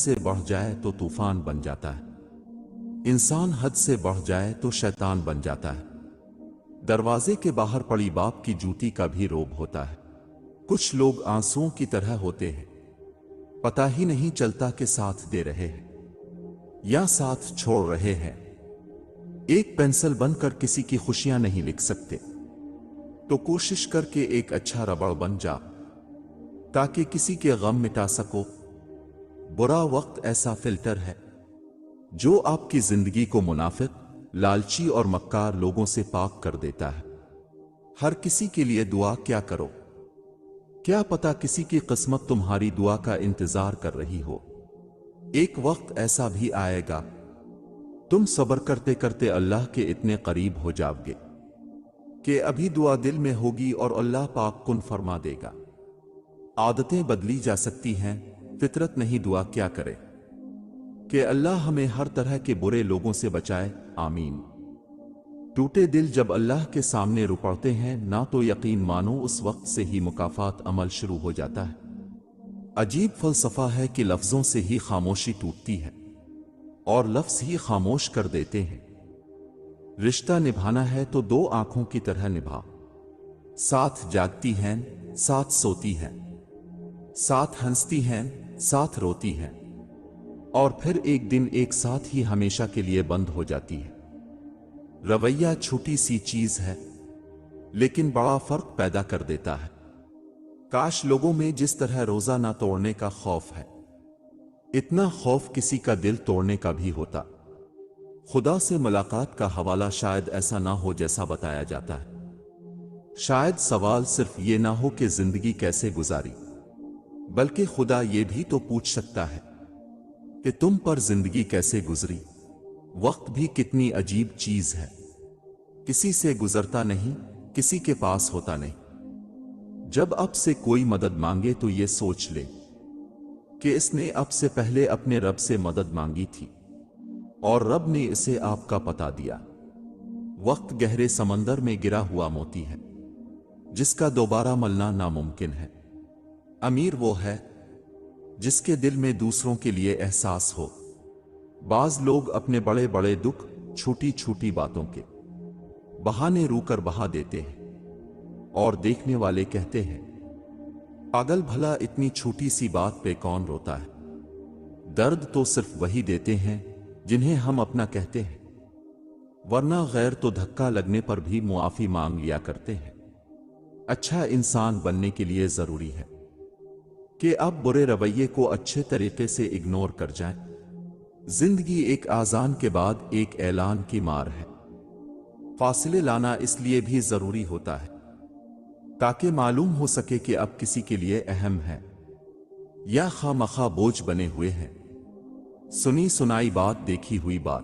سے بڑھ جائے تو طوفان بن جاتا ہے، انسان حد سے بڑھ جائے تو شیطان بن جاتا ہے۔ دروازے کے باہر پڑی باپ کی جوتی کا بھی روب ہوتا ہے۔ کچھ لوگ آنسوؤں کی طرح ہوتے ہیں، پتہ ہی نہیں چلتا کہ ساتھ دے رہے ہیں یا ساتھ چھوڑ رہے ہیں۔ ایک پینسل بن کر کسی کی خوشیاں نہیں لکھ سکتے، تو کوشش کر کے ایک اچھا ربڑ بن جا تاکہ کسی کے غم مٹا سکو۔ برا وقت ایسا فلٹر ہے جو آپ کی زندگی کو منافق، لالچی اور مکار لوگوں سے پاک کر دیتا ہے۔ ہر کسی کے لیے دعا کیا کرو، کیا پتہ کسی کی قسمت تمہاری دعا کا انتظار کر رہی ہو۔ ایک وقت ایسا بھی آئے گا تم صبر کرتے کرتے اللہ کے اتنے قریب ہو جاؤ گے کہ ابھی دعا دل میں ہوگی اور اللہ پاک کن فرما دے گا۔ عادتیں بدلی جا سکتی ہیں، فطرت نہیں۔ دعا کیا کرے کہ اللہ ہمیں ہر طرح کے برے لوگوں سے بچائے، آمین۔ ٹوٹے دل جب اللہ کے سامنے رو پڑتے ہیں نہ تو یقین مانو اس وقت سے ہی مکافات عمل شروع ہو جاتا ہے۔ عجیب فلسفہ ہے کہ لفظوں سے ہی خاموشی ٹوٹتی ہے اور لفظ ہی خاموش کر دیتے ہیں۔ رشتہ نبھانا ہے تو دو آنکھوں کی طرح نبھا، ساتھ جاگتی ہیں، ساتھ سوتی ہیں، ساتھ ہنستی ہیں، ساتھ روتی ہیں، اور پھر ایک دن ایک ساتھ ہی ہمیشہ کے لیے بند ہو جاتی ہے۔ رویہ چھوٹی سی چیز ہے لیکن بڑا فرق پیدا کر دیتا ہے۔ کاش لوگوں میں جس طرح روزہ نہ توڑنے کا خوف ہے، اتنا خوف کسی کا دل توڑنے کا بھی ہوتا۔ خدا سے ملاقات کا حوالہ شاید ایسا نہ ہو جیسا بتایا جاتا ہے۔ شاید سوال صرف یہ نہ ہو کہ زندگی کیسے گزاری، بلکہ خدا یہ بھی تو پوچھ سکتا ہے کہ تم پر زندگی کیسے گزری۔ وقت بھی کتنی عجیب چیز ہے، کسی سے گزرتا نہیں، کسی کے پاس ہوتا نہیں۔ جب اب سے کوئی مدد مانگے تو یہ سوچ لے کہ اس نے اب سے پہلے اپنے رب سے مدد مانگی تھی اور رب نے اسے آپ کا پتہ دیا۔ وقت گہرے سمندر میں گرا ہوا موتی ہے جس کا دوبارہ ملنا ناممکن ہے۔ امیر وہ ہے جس کے دل میں دوسروں کے لیے احساس ہو۔ بعض لوگ اپنے بڑے بڑے دکھ چھوٹی چھوٹی باتوں کے بہانے رو کر بہا دیتے ہیں اور دیکھنے والے کہتے ہیں پاگل، بھلا اتنی چھوٹی سی بات پہ کون روتا ہے۔ درد تو صرف وہی دیتے ہیں جنہیں ہم اپنا کہتے ہیں، ورنہ غیر تو دھکا لگنے پر بھی معافی مانگ لیا کرتے ہیں۔ اچھا انسان بننے کے لیے ضروری ہے کہ آپ برے رویے کو اچھے طریقے سے اگنور کر جائیں۔ زندگی ایک آذان کے بعد ایک اعلان کی مار ہے۔ فاصلے لانا اس لیے بھی ضروری ہوتا ہے تاکہ معلوم ہو سکے کہ اب کسی کے لیے اہم ہے یا خواہ مخواہ بوجھ بنے ہوئے ہیں۔ سنی سنائی بات، دیکھی ہوئی بات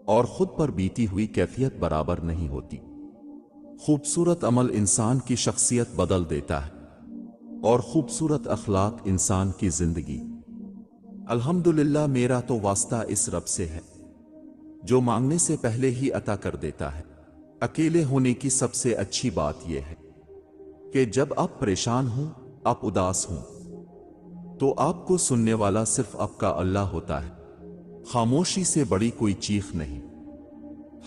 اور خود پر بیتی ہوئی کیفیت برابر نہیں ہوتی۔ خوبصورت عمل انسان کی شخصیت بدل دیتا ہے اور خوبصورت اخلاق انسان کی زندگی۔ الحمدللہ، میرا تو واسطہ اس رب سے ہے جو مانگنے سے پہلے ہی عطا کر دیتا ہے۔ اکیلے ہونے کی سب سے اچھی بات یہ ہے کہ جب آپ پریشان ہوں، آپ اداس ہوں، تو آپ کو سننے والا صرف آپ کا اللہ ہوتا ہے۔ خاموشی سے بڑی کوئی چیخ نہیں۔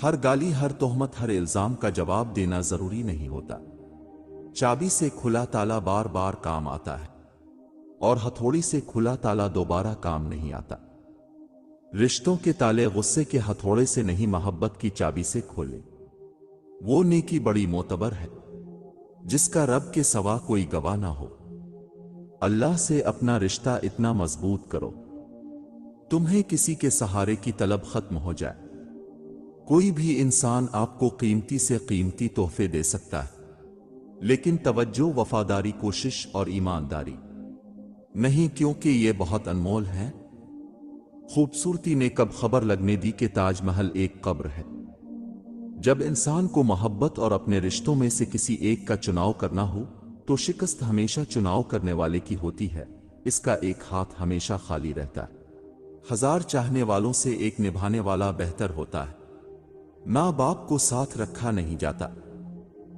ہر گالی، ہر تہمت، ہر الزام کا جواب دینا ضروری نہیں ہوتا۔ چابی سے کھلا تالا بار بار کام آتا ہے اور ہتھوڑی سے کھلا تالا دوبارہ کام نہیں آتا۔ رشتوں کے تالے غصے کے ہتھوڑے سے نہیں، محبت کی چابی سے کھولے۔ وہ نیکی بڑی معتبر ہے جس کا رب کے سوا کوئی گواہ نہ ہو۔ اللہ سے اپنا رشتہ اتنا مضبوط کرو تمہیں کسی کے سہارے کی طلب ختم ہو جائے۔ کوئی بھی انسان آپ کو قیمتی سے قیمتی تحفے دے سکتا ہے، لیکن توجہ، وفاداری، کوشش اور ایمانداری نہیں، کیونکہ یہ بہت انمول ہیں۔ خوبصورتی نے کب خبر لگنے دی کہ تاج محل ایک قبر ہے۔ جب انسان کو محبت اور اپنے رشتوں میں سے کسی ایک کا چناؤ کرنا ہو تو شکست ہمیشہ چناؤ کرنے والے کی ہوتی ہے۔ اس کا ایک ہاتھ ہمیشہ خالی رہتا ہے۔ ہزار چاہنے والوں سے ایک نبھانے والا بہتر ہوتا ہے۔ ماں باپ کو ساتھ رکھا نہیں جاتا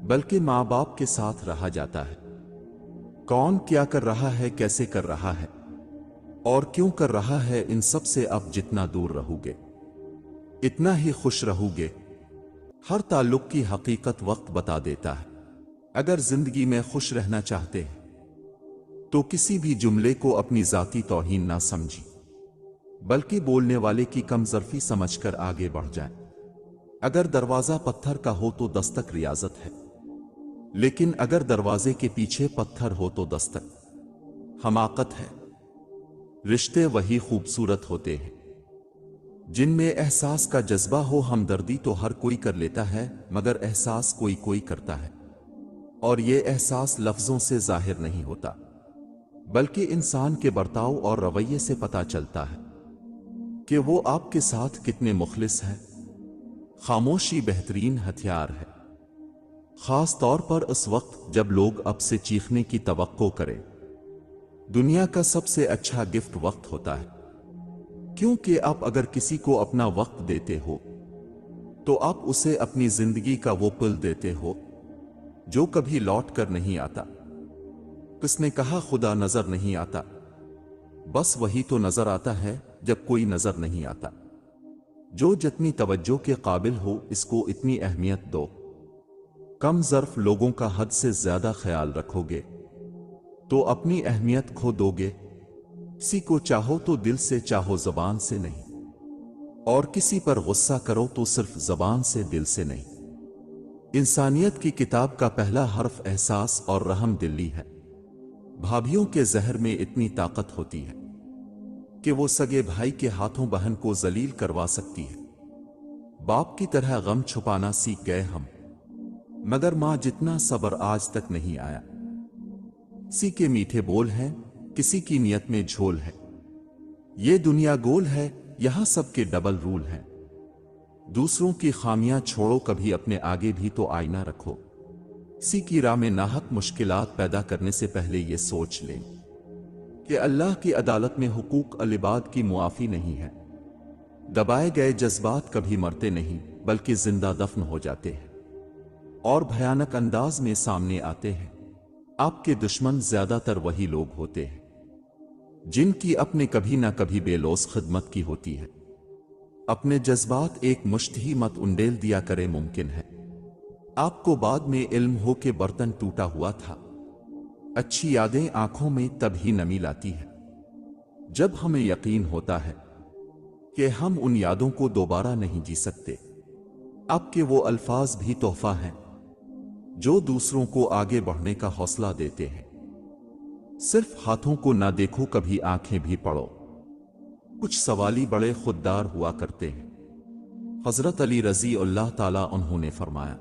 بلکہ ماں باپ کے ساتھ رہا جاتا ہے۔ کون کیا کر رہا ہے، کیسے کر رہا ہے، اور کیوں کر رہا ہے ان سب سے اب جتنا دور رہوگے اتنا ہی خوش رہوگے۔ ہر تعلق کی حقیقت وقت بتا دیتا ہے۔ اگر زندگی میں خوش رہنا چاہتے ہیں تو کسی بھی جملے کو اپنی ذاتی توہین نہ سمجھی، بلکہ بولنے والے کی کم ظرفی سمجھ کر آگے بڑھ جائیں۔ اگر دروازہ پتھر کا ہو تو دستک ریاضت ہے، لیکن اگر دروازے کے پیچھے پتھر ہو تو دستک حماقت ہے۔ رشتے وہی خوبصورت ہوتے ہیں جن میں احساس کا جذبہ ہو۔ ہمدردی تو ہر کوئی کر لیتا ہے، مگر احساس کوئی کوئی کرتا ہے، اور یہ احساس لفظوں سے ظاہر نہیں ہوتا، بلکہ انسان کے برتاؤ اور رویے سے پتہ چلتا ہے کہ وہ آپ کے ساتھ کتنے مخلص ہیں۔ خاموشی بہترین ہتھیار ہے، خاص طور پر اس وقت جب لوگ اب سے چیخنے کی توقع کریں۔ دنیا کا سب سے اچھا گفٹ وقت ہوتا ہے، کیونکہ آپ اگر کسی کو اپنا وقت دیتے ہو تو آپ اسے اپنی زندگی کا وہ پل دیتے ہو جو کبھی لوٹ کر نہیں آتا۔ کس نے کہا خدا نظر نہیں آتا؟ بس وہی تو نظر آتا ہے جب کوئی نظر نہیں آتا۔ جو جتنی توجہ کے قابل ہو اس کو اتنی اہمیت دو۔ کم ظرف لوگوں کا حد سے زیادہ خیال رکھو گے تو اپنی اہمیت کھو دو گے۔ کسی کو چاہو تو دل سے چاہو، زبان سے نہیں، اور کسی پر غصہ کرو تو صرف زبان سے، دل سے نہیں۔ انسانیت کی کتاب کا پہلا حرف احساس اور رحم دلی ہے۔ بھابھیوں کے زہر میں اتنی طاقت ہوتی ہے کہ وہ سگے بھائی کے ہاتھوں بہن کو ذلیل کروا سکتی ہے۔ باپ کی طرح غم چھپانا سیکھ گئے ہم، مگر ماں جتنا صبر آج تک نہیں آیا۔ کسی کے میٹھے بول ہیں، کسی کی نیت میں جھول ہے۔ یہ دنیا گول ہے، یہاں سب کے ڈبل رول ہیں۔ دوسروں کی خامیاں چھوڑو، کبھی اپنے آگے بھی تو آئینہ رکھو۔ کسی کی راہ میں ناحق مشکلات پیدا کرنے سے پہلے یہ سوچ لیں کہ اللہ کی عدالت میں حقوق العباد کی معافی نہیں ہے۔ دبائے گئے جذبات کبھی مرتے نہیں بلکہ زندہ دفن ہو جاتے ہیں اور بھیانک انداز میں سامنے آتے ہیں۔ آپ کے دشمن زیادہ تر وہی لوگ ہوتے ہیں جن کی اپنے کبھی نہ کبھی بے لوث خدمت کی ہوتی ہے۔ اپنے جذبات ایک مشت ہی مت انڈیل دیا کرے۔ ممکن ہے آپ کو بعد میں علم ہو کہ برتن ٹوٹا ہوا تھا۔ اچھی یادیں آنکھوں میں تب ہی نمی لاتی ہے جب ہمیں یقین ہوتا ہے کہ ہم ان یادوں کو دوبارہ نہیں جی سکتے۔ آپ کے وہ الفاظ بھی تحفہ ہیں جو دوسروں کو آگے بڑھنے کا حوصلہ دیتے ہیں۔ صرف ہاتھوں کو نہ دیکھو، کبھی آنکھیں بھی پڑھو۔ کچھ سوالی بڑے خوددار ہوا کرتے ہیں۔ حضرت علی رضی اللہ تعالیٰ عنہ نے فرمایا،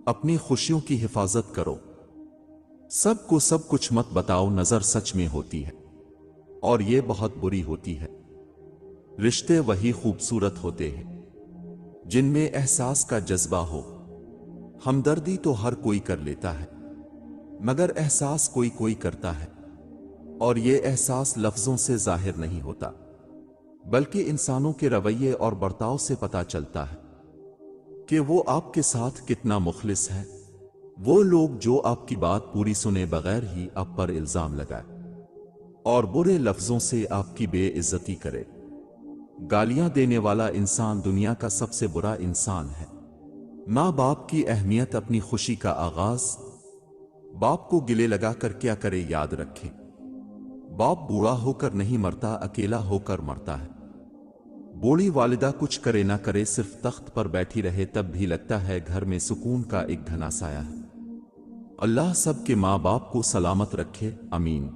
اپنی خوشیوں کی حفاظت کرو، سب کو سب کچھ مت بتاؤ۔ نظر سچ میں ہوتی ہے اور یہ بہت بری ہوتی ہے۔ رشتے وہی خوبصورت ہوتے ہیں جن میں احساس کا جذبہ ہو۔ ہمدردی تو ہر کوئی کر لیتا ہے، مگر احساس کوئی کوئی کرتا ہے، اور یہ احساس لفظوں سے ظاہر نہیں ہوتا، بلکہ انسانوں کے رویے اور برتاؤ سے پتہ چلتا ہے کہ وہ آپ کے ساتھ کتنا مخلص ہے۔ وہ لوگ جو آپ کی بات پوری سنے بغیر ہی آپ پر الزام لگائے اور برے لفظوں سے آپ کی بے عزتی کرے۔ گالیاں دینے والا انسان دنیا کا سب سے برا انسان ہے۔ ماں باپ کی اہمیت اپنی خوشی کا آغاز۔ باپ کو گلے لگا کر کیا کرے یاد رکھے، باپ بوڑھا ہو کر نہیں مرتا، اکیلا ہو کر مرتا ہے۔ بوڑھی والدہ کچھ کرے نہ کرے، صرف تخت پر بیٹھی رہے تب بھی لگتا ہے گھر میں سکون کا ایک گھنا سایہ ہے۔ اللہ سب کے ماں باپ کو سلامت رکھے، آمین۔